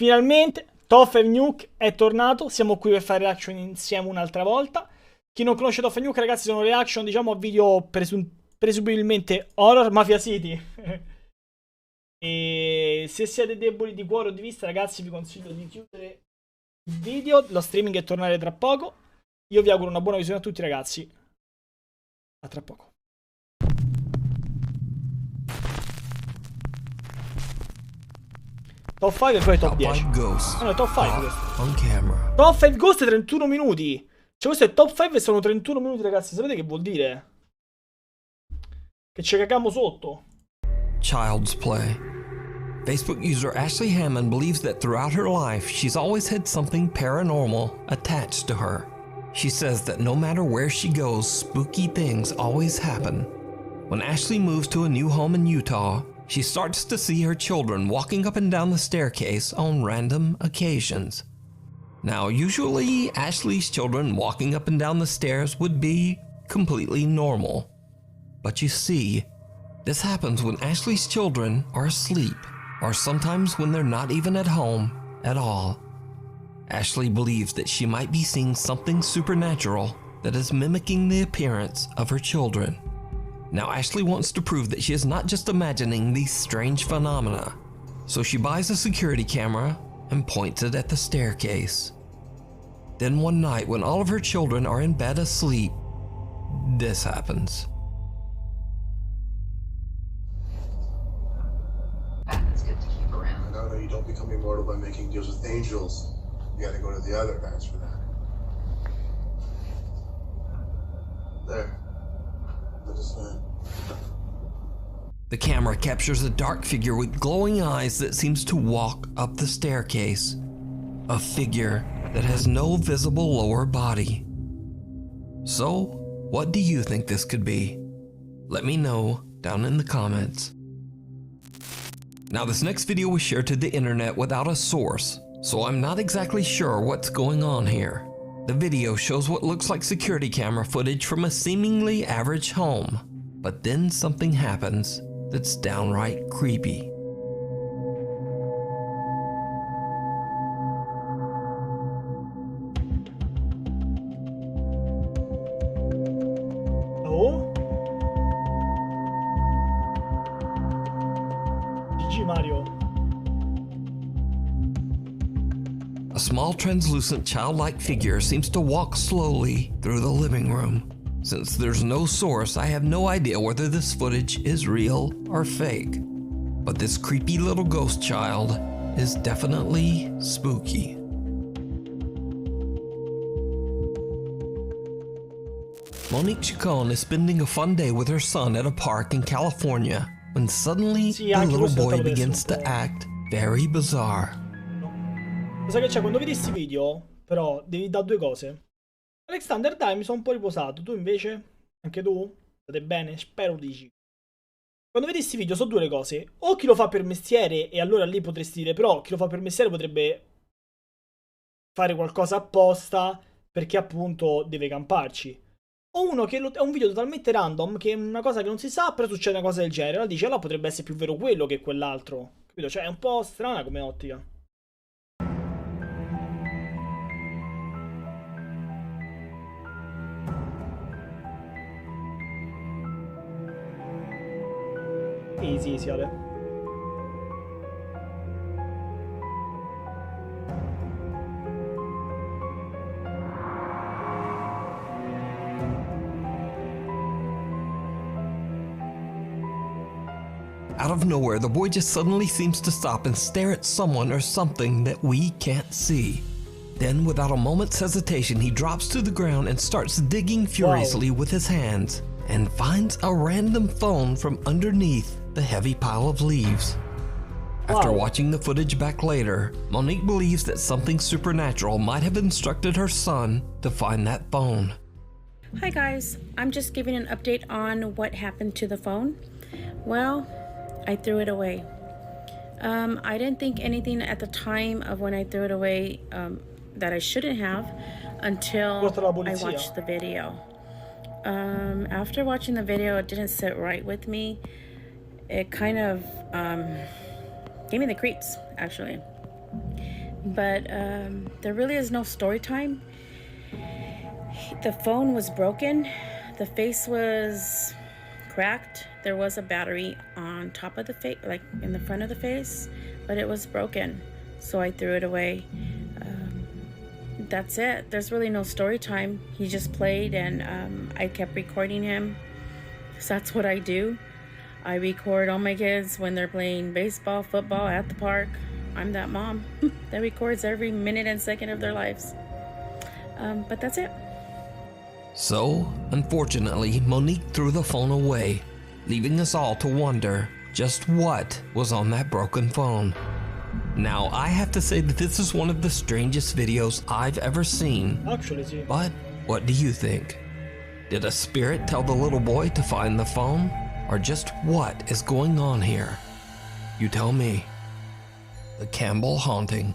Finalmente Toph e Nuke è tornato, siamo qui per fare reaction insieme un'altra volta. Chi non conosce Toph e Nuke, ragazzi, sono reaction, diciamo, a video presumibilmente horror Mafia City. E se siete deboli di cuore o di vista, ragazzi, vi consiglio di chiudere il video, lo streaming è tornare tra poco. Io vi auguro una buona visione a tutti, ragazzi. A tra poco. Top 5 e poi top 10. Ah, no, top 5 questo. Top 5 Ghost 31 minuti. Cioè questo è top 5 e sono 31 minuti, ragazzi. Sapete che vuol dire? Che ci cagamo sotto. Child's play. Facebook user Ashley Hammond believes that throughout her life, she's always had something paranormal attached to her. She says that no matter where she goes, spooky things always happen. When Ashley moves to a new home in Utah, she starts to see her children walking up and down the staircase on random occasions. Now, usually, Ashley's children walking up and down the stairs would be completely normal. But you see, this happens when Ashley's children are asleep, or sometimes when they're not even at home at all. Ashley believes that she might be seeing something supernatural that is mimicking the appearance of her children. Now, Ashley wants to prove that she is not just imagining these strange phenomena, so she buys a security camera and points it at the staircase. Then one night, when all of her children are in bed asleep, this happens. It's good to keep around. No, you don't become immortal by making deals with angels. You gotta go to the other bats for that. There. The camera captures a dark figure with glowing eyes that seems to walk up the staircase. A figure that has no visible lower body. So, what do you think this could be? Let me know down in the comments. Now, this next video was shared to the internet without a source, so I'm not exactly sure what's going on here. The video shows what looks like security camera footage from a seemingly average home, but then something happens that's downright creepy. Oh? GG Mario. A small translucent childlike figure seems to walk slowly through the living room. Since there's no source, I have no idea whether this footage is real or fake. But this creepy little ghost child is definitely spooky. Monique Chacon is spending a fun day with her son at a park in California when suddenly the little boy begins to act very bizarre. Lo sai che c'è? Quando vedi questi video, però, devi dare due cose. Alexander, dai, mi sono un po' riposato. Tu invece? Anche tu? State bene? Spero dici. Quando vedi questi video, sono due le cose. O chi lo fa per mestiere, e allora lì potresti dire, però, chi lo fa per mestiere potrebbe fare qualcosa apposta, perché appunto deve camparci. O uno che è un video totalmente random, che è una cosa che non si sa, però succede una cosa del genere. Allora dice, allora potrebbe essere più vero quello che quell'altro. Capito? Cioè, è un po' strana come ottica. Easy, easy, Ale. Out of nowhere, the boy just suddenly seems to stop and stare at someone or something that we can't see. Then, without a moment's hesitation, he drops to the ground and starts digging furiously with his hands and finds a random phone from underneath the heavy pile of leaves. After watching the footage back later, Monique believes that something supernatural might have instructed her son to find that phone. Hi guys, I'm just giving an update on what happened to the phone. Well, I threw it away. I didn't think anything at the time of when I threw it away that I shouldn't have until I watched the video. After watching the video, it didn't sit right with me. It kind of gave me the creeps, actually. but there really is no story time. The phone was broken. The face was cracked. There was a battery on top of the face, like in the front of the face, but it was broken. So I threw it away. That's it. There's really no story time. He just played, and I kept recording him. Because that's what I do. I record all my kids when they're playing baseball, football at the park. I'm that mom that records every minute and second of their lives. But that's it. So, unfortunately, Monique threw the phone away, leaving us all to wonder just what was on that broken phone. Now, I have to say that this is one of the strangest videos I've ever seen. Actually, sì. But what do you think? Did a spirit tell the little boy to find the phone? Or just what is going on here? You tell me. The Campbell Haunting.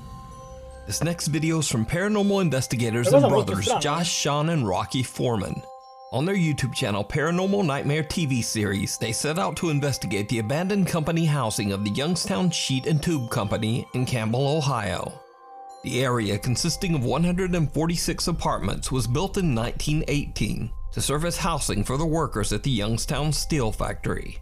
This next video is from paranormal investigators and brothers Josh, Sean, and Rocky Foreman. On their YouTube channel, Paranormal Nightmare TV series, they set out to investigate the abandoned company housing of the Youngstown Sheet and Tube Company in Campbell, Ohio. The area, consisting of 146 apartments, was built in 1918 to serve as housing for the workers at the Youngstown Steel Factory.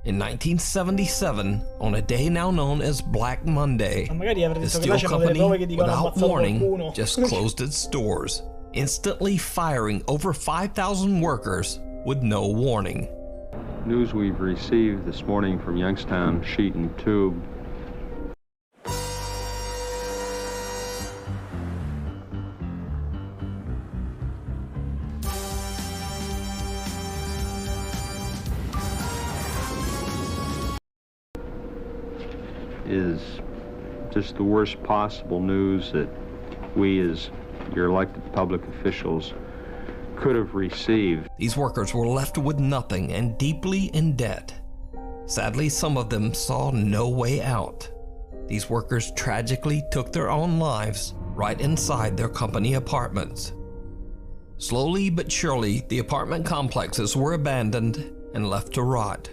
In 1977, on a day now known as Black Monday, the steel company, without warning, just closed its doors, instantly firing over 5,000 workers with no warning. News we've received this morning from Youngstown Sheet and Tube is just the worst possible news that we as your elected public officials could have received. These workers were left with nothing and deeply in debt. Sadly, some of them saw no way out. These workers tragically took their own lives right inside their company apartments. Slowly but surely, the apartment complexes were abandoned and left to rot.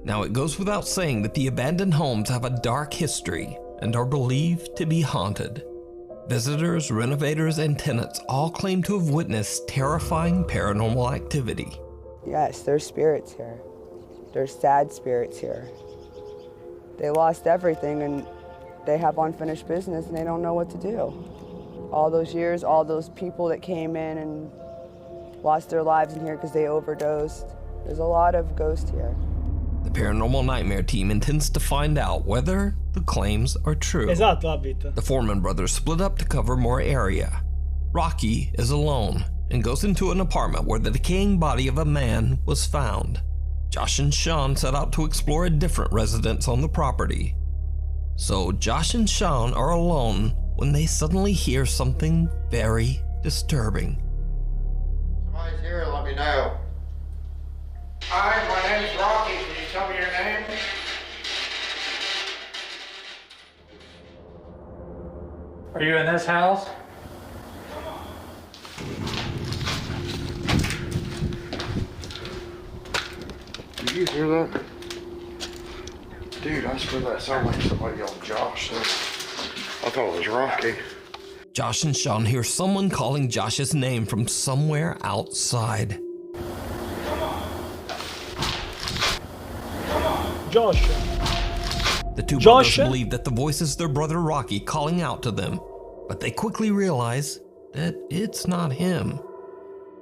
Now, it goes without saying that the abandoned homes have a dark history and are believed to be haunted. Visitors, renovators, and tenants all claim to have witnessed terrifying paranormal activity. Yes, there's spirits here. There's sad spirits here. They lost everything and they have unfinished business and they don't know what to do. All those years, all those people that came in and lost their lives in here because they overdosed. There's a lot of ghosts here. The Paranormal Nightmare team intends to find out whether the claims are true. The Foreman brothers split up to cover more area. Rocky is alone and goes into an apartment where the decaying body of a man was found. Josh and Sean set out to explore a different residence on the property. So Josh and Sean are alone when they suddenly hear something very disturbing. Somebody's here, let me know. Hi, my name is Rocky. Can you tell me your name? Are you in this house? Did you hear that? Dude, I swear that sounded like somebody yelled Josh. I thought it was Rocky. Josh and Sean hear someone calling Josh's name from somewhere outside. Josh. The two brothers believe that the voice is their brother Rocky calling out to them, but they quickly realize that it's not him.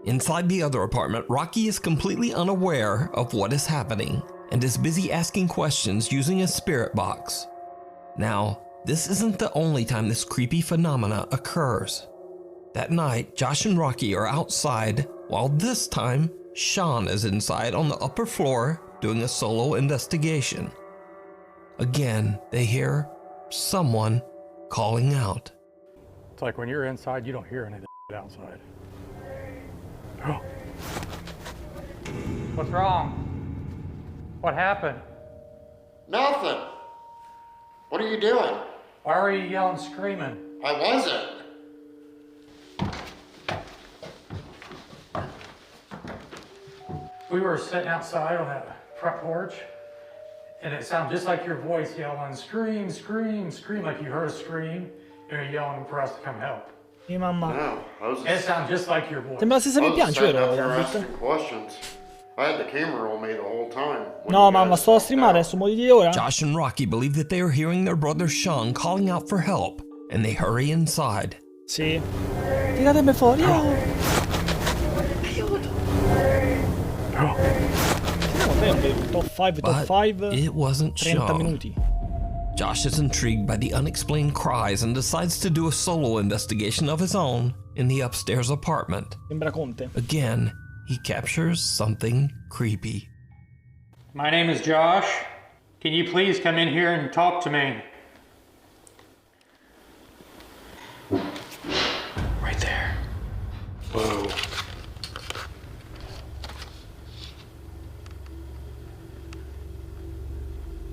Inside the other apartment, Rocky is completely unaware of what is happening and is busy asking questions using a spirit box. Now, this isn't the only time this creepy phenomena occurs. That night, Josh and Rocky are outside, while this time, Sean is inside on the upper floor doing a solo investigation. Again, they hear someone calling out. It's like when you're inside, you don't hear anything outside. Oh. What's wrong? What happened? Nothing. What are you doing? Why were you yelling, screaming? I wasn't. We were sitting outside on that front porch, and it sounded just like your voice yelling, scream, scream, scream, like you heard a scream. They're yelling for us to come help. Sì, mamma. No, I was It just, sounds just like your voice. Sembra la stessa I che was piange, sitting vero? up here Gambit? asking questions. I had the camera on me the whole time. when No, you mamma, guys sto a walked streamare out. adesso, mo di dire ora. Josh and Rocky believe that they are hearing their brother Sean calling out for help, and they hurry inside. Sì. Tiratemi fuori, oh. Top 5, top But 5. it wasn't 30 Sean. minuti. Josh is intrigued by the unexplained cries and decides to do a solo investigation of his own in the upstairs apartment. Sembra Conte. Again, he captures something creepy. My name is Josh. Can you please come in here and talk to me? Right there. Whoa.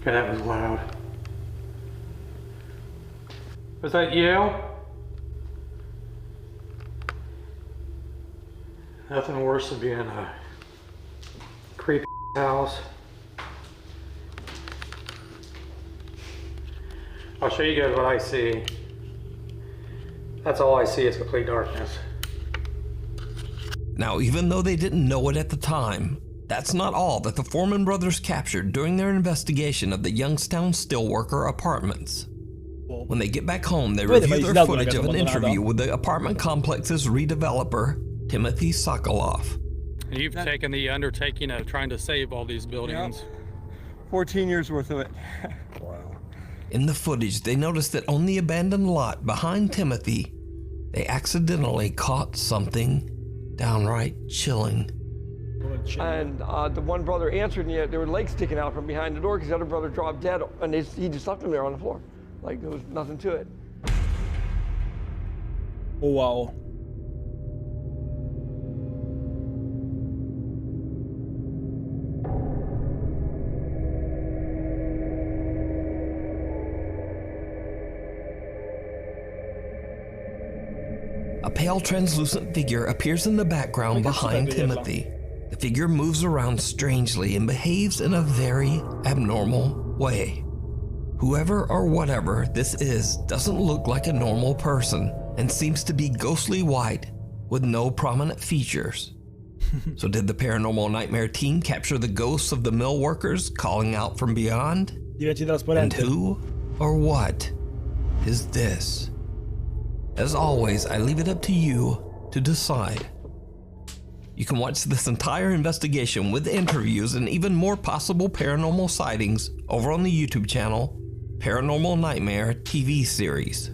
Okay, that was loud. Was that you? Nothing worse than being in a creepy house. I'll show you guys what I see. That's all I see is complete darkness. Now, even though they didn't know it at the time, that's not all that the Foreman brothers captured during their investigation of the Youngstown Steelworker apartments. When they get back home, they Poi review ti their fai footage of an abbandonata. interview with the apartment complex's redeveloper, Timothy Sokoloff. You've taken the undertaking of trying to save all these buildings. 14 years worth of it. In the footage, they notice that on the abandoned lot behind Timothy, they accidentally caught something downright chilling. And the one brother answered, and yet there were legs sticking out from behind the door because the other brother dropped dead, and he just left him there on the floor. Like there was nothing to it. Oh, wow. A pale translucent figure appears in the background behind Timothy. The figure moves around strangely and behaves in a very abnormal way. Whoever or whatever this is doesn't look like a normal person and seems to be ghostly white with no prominent features. So did the Paranormal Nightmare team capture the ghosts of the mill workers calling out from beyond? Diventi And trasparente. who or what is this? As always, I leave it up to you to decide. You can watch this entire investigation with interviews and even more possible paranormal sightings over on the YouTube channel, Paranormal Nightmare TV series.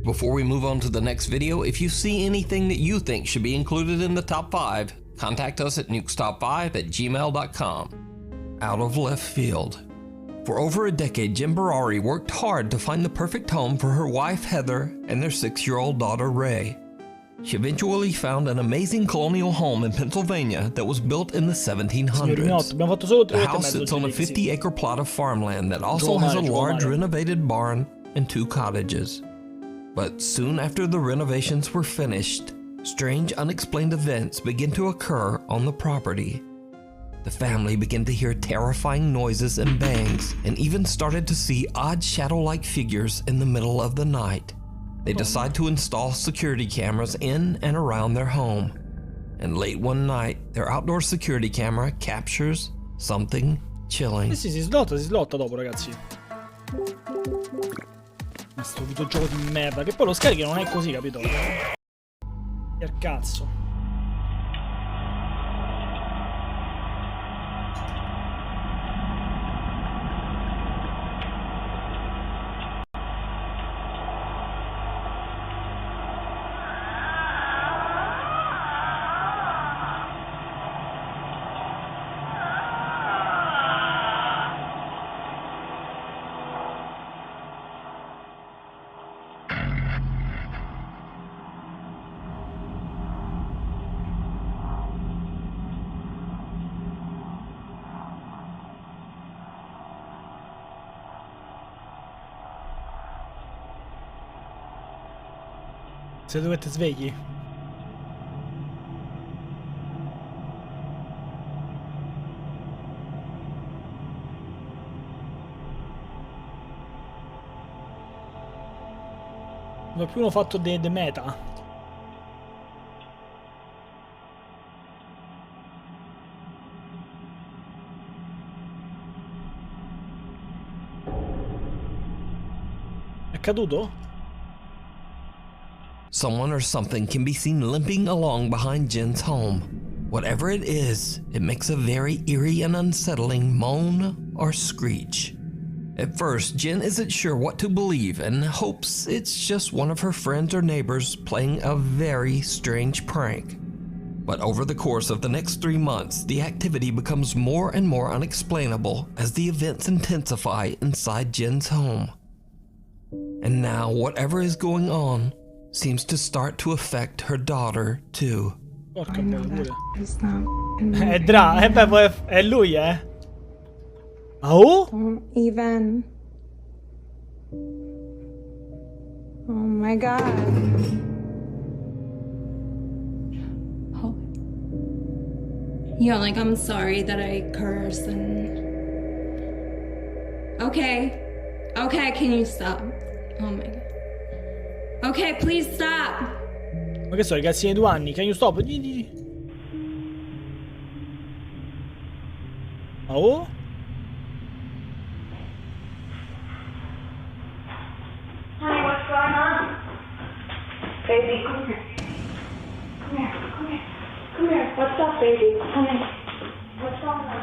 Before we move on to the next video, if you see anything that you think should be included in the top 5, contact us at nukestop5@gmail.com. Out of left field. For over a decade, Jim Barari worked hard to find the perfect home for her wife Heather and their 6-year-old daughter Ray. She eventually found an amazing colonial home in Pennsylvania that was built in the Signorini 1700s. abbiamo fatto solo 3 The ore e house mezzo. sits on a direi che sì. 50-acre plot of farmland that also has a large renovated barn and 2 cottages. But soon after the renovations were finished, strange unexplained events began to occur on the property. The family began to hear terrifying noises and bangs, and even started to see odd shadow-like figures in the middle of the night. They decide to install security cameras in and around their home. And late one night, their outdoor security camera captures something chilling. Sì, si slotta dopo, ragazzi. Ma sto videogioco di merda, che poi lo scarichi non è così, capito? Che cazzo. Se dovete svegli. Qualcuno ha fatto de meta. È caduto? Someone or something can be seen limping along behind Jen's home. Whatever it is, it makes a very eerie and unsettling moan or screech. At first, Jen isn't sure what to believe and hopes it's just one of her friends or neighbors playing a very strange prank. But over the course of the next 3 months, the activity becomes more and more unexplainable as the events intensify inside Jen's home. And now, whatever is going on seems to start to affect her daughter too. Porca pure. Beh, poi è lui, eh. Oh? Don't even. Oh my god. Oh. Yeah, like I'm sorry that I curse and. Okay. Okay, can you stop? Oh my god. Okay, please stop. Ma che so, ragazzini di 2 anni, can you stop? Oh? Honey, what's going on? Baby, come here. Come here, come here. Come here. What's up, baby? Come here. What's going on?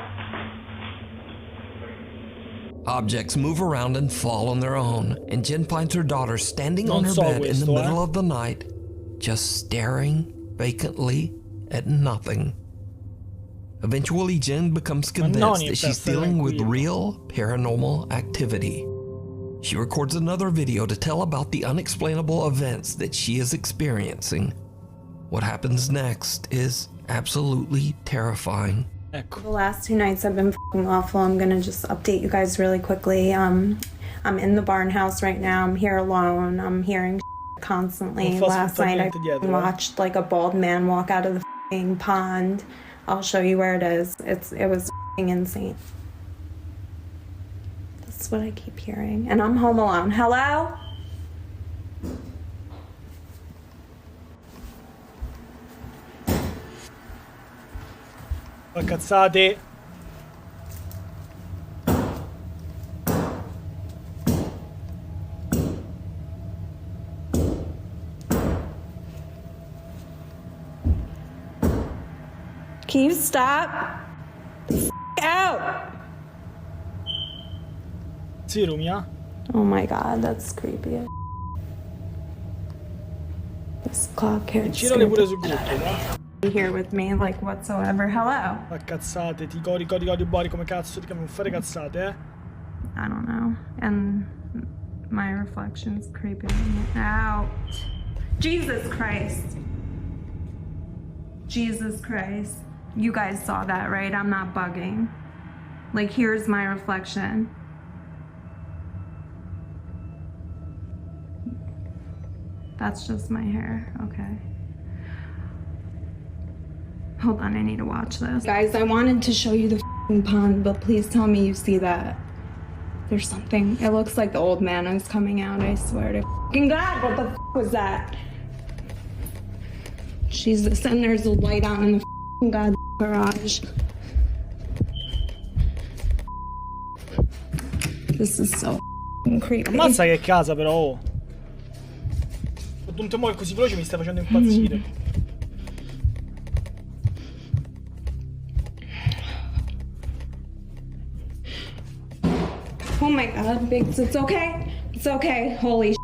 Objects move around and fall on their own, and Jen finds her daughter standing on her bed in the middle of the night, just staring vacantly at nothing. Eventually, Jen becomes convinced that she's dealing with real paranormal activity. She records another video to tell about the unexplainable events that she is experiencing. What happens next is absolutely terrifying. The last 2 nights have been f***ing awful. I'm gonna just update you guys really quickly. I'm in the barn house right now. I'm here alone. I'm hearing constantly. Last night I watched like a bald man walk out of the f***ing pond. I'll show you where it is. It was f***ing insane. That's what I keep hearing. And I'm home alone. Hello? Cazzate. Can you stop? Out! Sì, Rumia. Oh my god, that's creepy. This clock here. Girale pure sul gruppo, Here with me, like whatsoever. Hello. Ma cazzate, ti cori Bori, come cazzo ti chiami? Non fare cazzate, eh? I don't know. And my reflection's creeping me out. Jesus Christ. Jesus Christ. You guys saw that, right? I'm not bugging. Like, here's my reflection. That's just my hair. Okay. Hold on, I need to watch this. Guys, I wanted to show you the f***ing pond, but please tell me you see that. There's something. It looks like the old man is coming out, I swear to f***ing God. What the f*** was that? Jesus, and there's a light on in the f***ing God garage. This is so f***ing creepy. Ammazza che casa, però. Oh. Un temore così veloce mi sta facendo impazzire. Oh my god, Biggs, it's okay. It's okay. Holy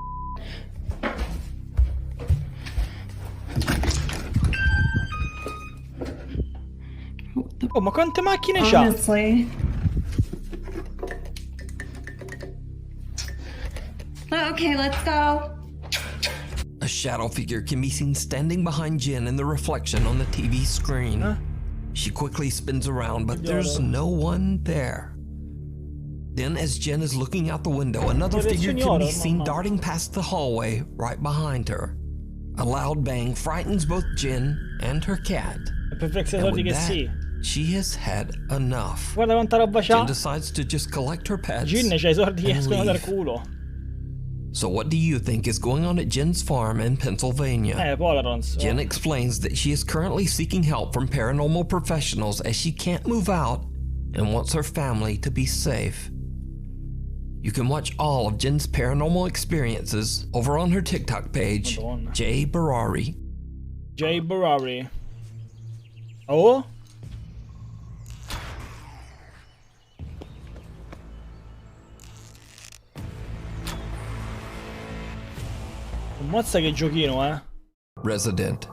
Oh, ma quante macchine c'ha? Honestly. Okay, let's go. A shadow figure can be seen standing behind Jen in the reflection on the TV screen. Huh? She quickly spins around, but there's no one there. Then, as Jen is looking out the window, another figure can be seen darting past the hallway right behind her. A loud bang frightens both Jen and her cat. E per soldi che sì. She has had enough. Guarda quanta roba c'ha. Jen decides to just collect her pets. Gin c'ha I soldi che escono dal culo. So what do you think is going on at Jen's farm in Pennsylvania? Polarons. Jen explains that she is currently seeking help from paranormal professionals as she can't move out and wants her family to be safe. You can watch all of Jen's paranormal experiences over on her TikTok page, J Barari. J Barari. Oh? Ammazza che giochino, eh? Resident.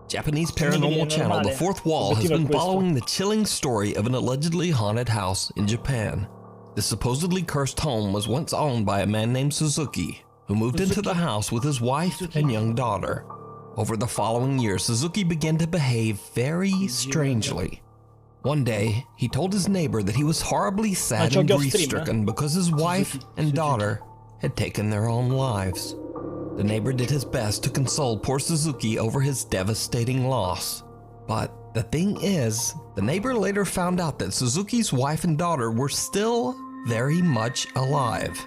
Japanese paranormal channel The Fourth Wall has been following the chilling story of an allegedly haunted house in Japan. This supposedly cursed home was once owned by a man named Suzuki, who moved into the house with his wife and young daughter. Over the following year, Suzuki began to behave very strangely. One day, he told his neighbor that he was horribly sad and grief-stricken because his wife and daughter had taken their own lives. The neighbor did his best to console poor Suzuki over his devastating loss. But the thing is, the neighbor later found out that Suzuki's wife and daughter were still very much alive.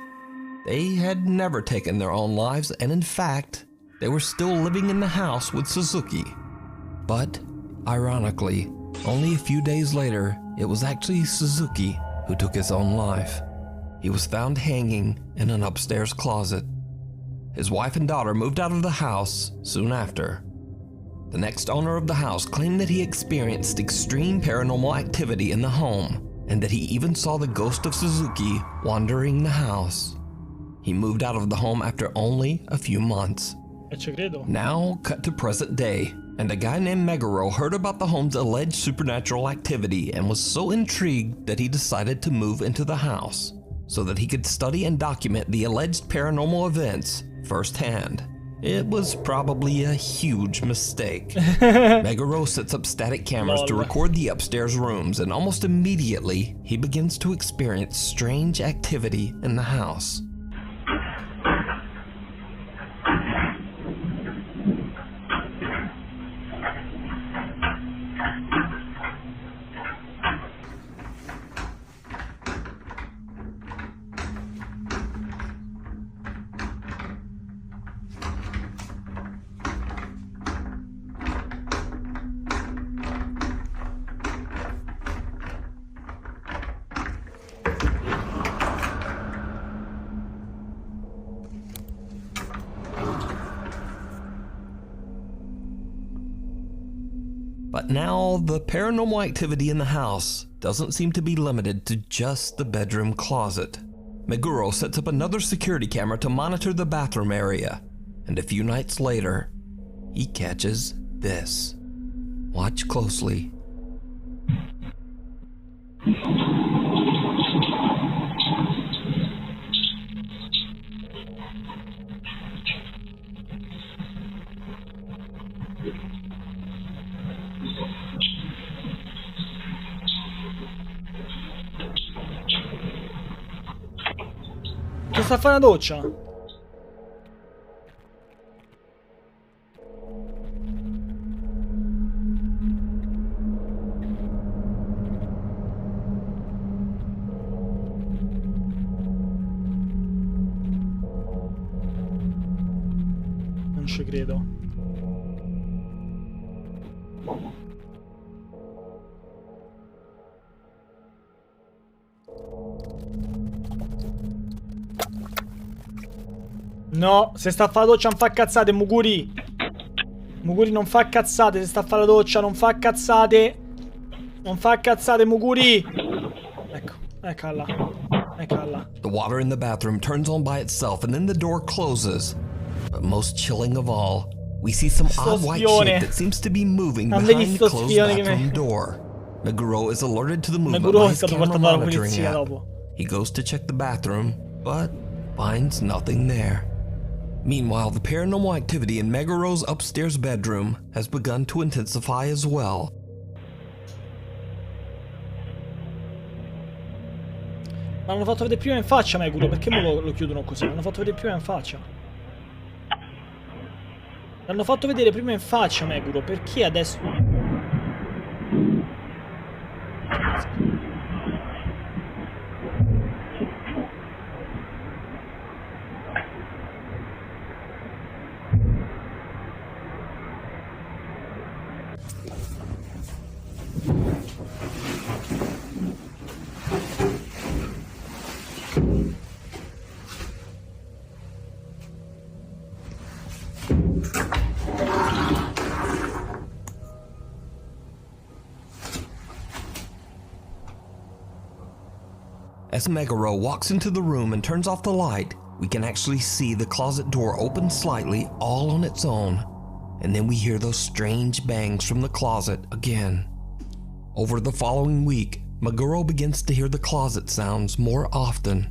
They had never taken their own lives, and in fact, they were still living in the house with Suzuki. But, ironically, only a few days later, it was actually Suzuki who took his own life. He was found hanging in an upstairs closet. His wife and daughter moved out of the house soon after. The next owner of the house claimed that he experienced extreme paranormal activity in the home, and that he even saw the ghost of Suzuki wandering the house. He moved out of the home after only a few months. Now, cut to present day, and a guy named Meguro heard about the home's alleged supernatural activity and was so intrigued that he decided to move into the house so that he could study and document the alleged paranormal events firsthand. It was probably a huge mistake. Meguro sets up static cameras to record the upstairs rooms, and almost immediately, he begins to experience strange activity in the house. But now, the paranormal activity in the house doesn't seem to be limited to just the bedroom closet. Meguro sets up another security camera to monitor the bathroom area, and a few nights later, he catches this. Watch closely. Che sta a fare una doccia? Non ci credo. No, se sta a fare la doccia non fa cazzate, Muguri. Muguri non fa cazzate, se sta a fare la doccia non fa cazzate. Non fa cazzate, Muguri. Ecco, eccola. Eccola. The water in the bathroom turns on by itself and then the door closes. But most chilling of all, we see some odd white shape that seems to be moving behind the closed bathroom door. Meguro is alerted to the movement by his camera monitoring app. He goes to check the bathroom, but finds nothing there. Meanwhile, the paranormal activity in Meguro's upstairs bedroom has begun to intensify as well. Ma l'hanno fatto vedere prima in faccia Meguro, perché mo lo chiudono così? L'hanno fatto vedere prima in faccia. L'hanno fatto vedere prima in faccia Meguro, perché adesso... as Meguro walks into the room and turns off the light, we can actually see the closet door open slightly all on its own. And then we hear those strange bangs from the closet again. Over the following week, Meguro begins to hear the closet sounds more often.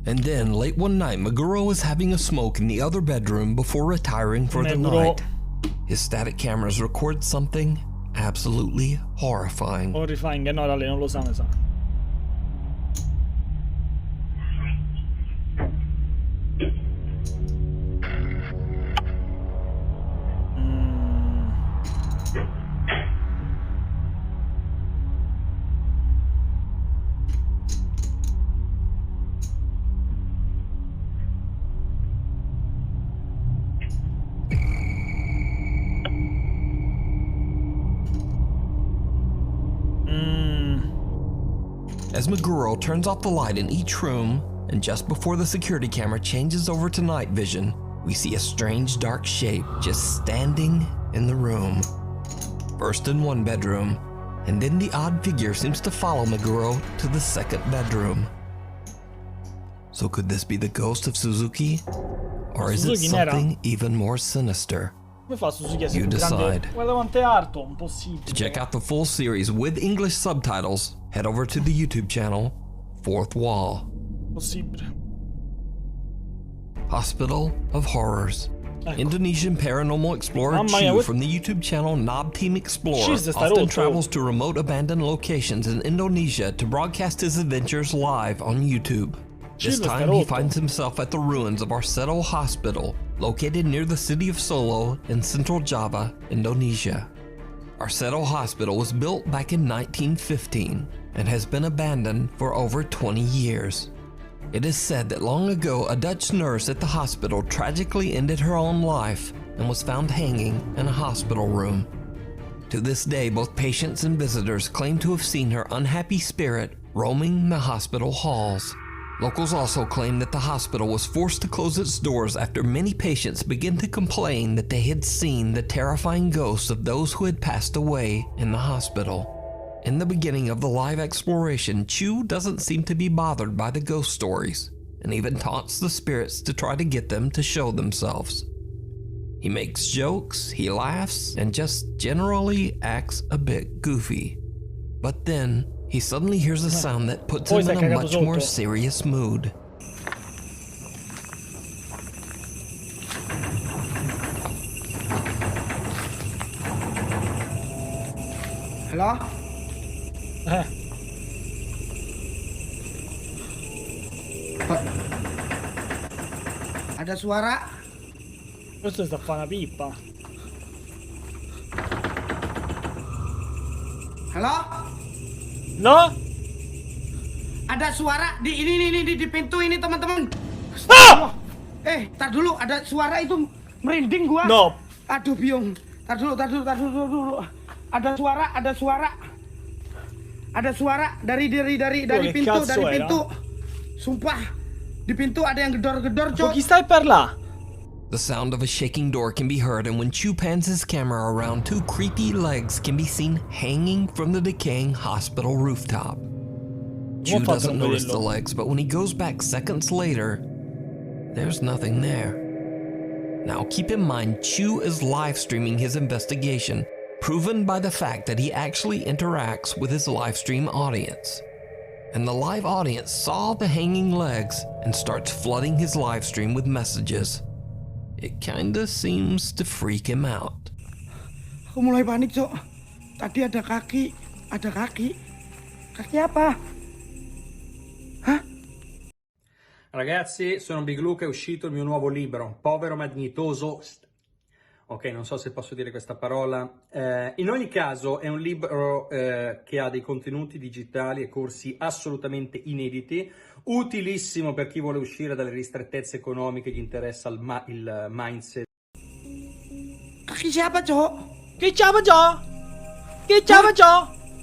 And then late one night, Meguro is having a smoke in the other bedroom before retiring for the night. His static cameras record something absolutely horrifying. Horrifying, no, Rale, non lo sa, ne sa. As Meguro turns off the light in each room, and just before the security camera changes over to night vision, we see a strange dark shape just standing in the room. First in one bedroom, and then the odd figure seems to follow Meguro to the second bedroom. So could this be the ghost of Suzuki? Or is it something even more sinister? You decide. To check out the full series with English subtitles, head over to the YouTube channel, Fourth Wall. Hospital of Horrors. Indonesian paranormal explorer Chu from the YouTube channel Knob Team Explorer often travels to remote abandoned locations in Indonesia to broadcast his adventures live on YouTube. This time he finds himself at the ruins of Arseto Hospital, located near the city of Solo in central Java, Indonesia. Arseto Hospital was built back in 1915 and has been abandoned for over 20 years. It is said that long ago a Dutch nurse at the hospital tragically ended her own life and was found hanging in a hospital room. To this day, both patients and visitors claim to have seen her unhappy spirit roaming the hospital halls. Locals also claim that the hospital was forced to close its doors after many patients began to complain that they had seen the terrifying ghosts of those who had passed away in the hospital. In the beginning of the live exploration, Chu doesn't seem to be bothered by the ghost stories, and even taunts the spirits to try to get them to show themselves. He makes jokes, he laughs, and just generally acts a bit goofy. But then, he suddenly hears a sound that puts him in a much more serious mood. Hello? Ada suara? Questo sta a fare una pippa. Halo? No? Ada suara di di pintu ini, teman-teman. Ah! Tar dulu, ada suara itu merinding gua. No. Aduh, biung. Tar dulu. Ada suara. Ada suara dari pintu. Sumpah, di pintu ada yang gedor-gedor, Cok. Chi stai per là? The sound of a shaking door can be heard, and when Chu pans his camera around, two creepy legs can be seen hanging from the decaying hospital rooftop. Chu doesn't notice the legs, but when he goes back seconds later, there's nothing there. Now keep in mind, Chu is live streaming his investigation, proven by the fact that he actually interacts with his live stream audience. And the live audience saw the hanging legs and starts flooding his live stream with messages. It kinda seems to freak him out. Aku mulai panik, Cok. Tadi ada kaki. Kaki apa? Hah? Ragazzi, sono Big Luca, è uscito il mio nuovo libro, Povero ma dignitoso. Ok, non so se posso dire questa parola. In ogni caso è un libro che ha dei contenuti digitali e corsi assolutamente inediti, utilissimo per chi vuole uscire dalle ristrettezze economiche, gli interessa il mindset. Kaki siapa, Cok?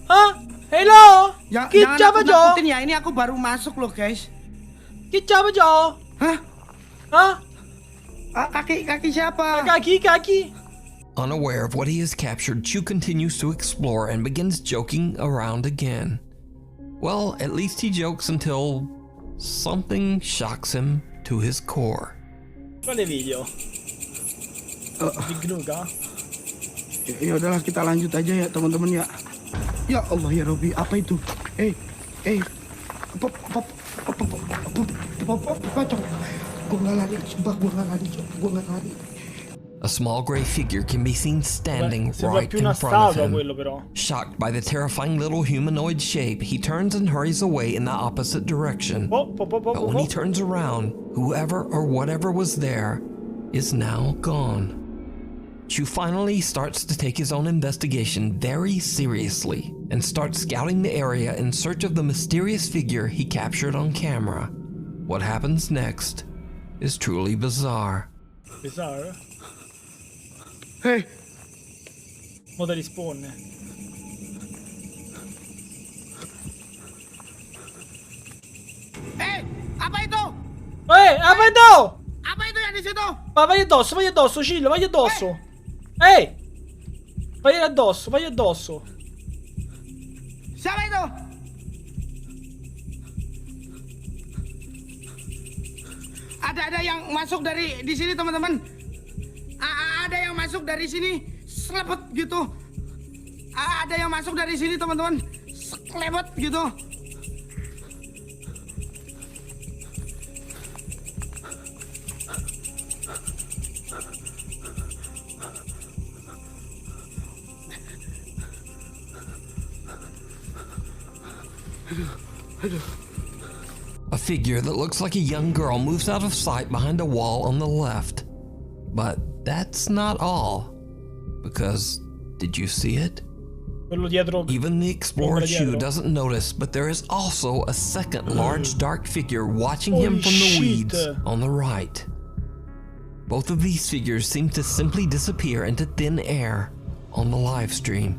Hah? Hello? Jangan nakutin ya, ini aku baru masuk loh, guys. Hah? Kaki siapa? Kaki. Unaware of what he has captured, Chu continues to explore and begins joking around again. Well, at least he jokes until something shocks him to his core. Quale video? Big Nuka? Ya udahlah, kita lanjut aja ya teman-teman ya. Ya Allah ya Robi, apa itu? Gua nggak lari, sumpah gua nggak lari. A small gray figure can be seen standing right in front of him. Shocked by the terrifying little humanoid shape, he turns and hurries away in the opposite direction. But when he turns around, whoever or whatever was there is now gone. Chu finally starts to take his own investigation very seriously and starts scouting the area in search of the mysterious figure he captured on camera. What happens next is truly bizarre. Bizarre? Hey! Mo te risponde. Apa itu? Apa itu? Apa itu yang di situ? Vai addosso, Cillo, vai addosso. Vai addosso. Siapa itu? Ada yang masuk dari di sini teman-teman. Ada yang masuk dari sini, selepet gitu. Ada yang masuk dari sini teman-teman, selepet gitu. A figure that looks like a young girl moves out of sight behind a wall on the left. But that's not all. Because, did you see it? Even the explorer Chu doesn't notice, but there is also a second large dark figure watching him from the weeds on the right. Both of these figures seem to simply disappear into thin air on the live stream.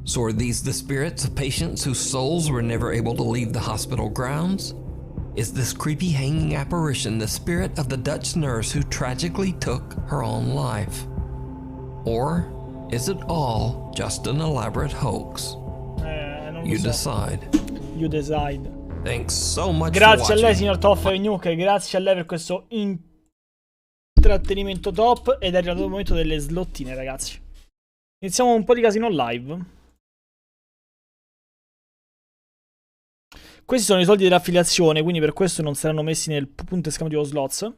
So are these the spirits of patients whose souls were never able to leave the hospital grounds? Is this creepy hanging apparition the spirit of the Dutch nurse who tragically took her own life? Or is it all just an elaborate hoax? You decide. You decide. Thanks so much Grazie for a lei, watching. signor Toffe Nuke, grazie a lei per questo intrattenimento top. Ed è arrivato il momento delle slottine, ragazzi. Iniziamo un po' di casino live. Questi sono i soldi dell'affiliazione, quindi per questo non saranno messi nel punto esclamativo slots.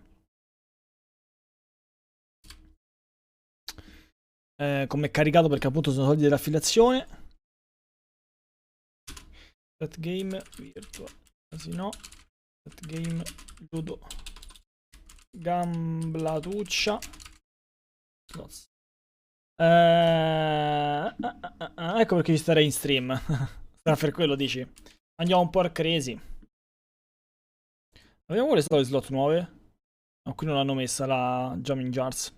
Come caricato, perché appunto sono soldi dell'affiliazione. Set game virtual casino. Set game ludo gamblatuccia slots. Ecco perché ci starei in stream. Sarà per quello, dici. Andiamo un po' a crazy. Vediamo quali sono le slot nuove. No, qui non l'hanno messa la Jamming Jars.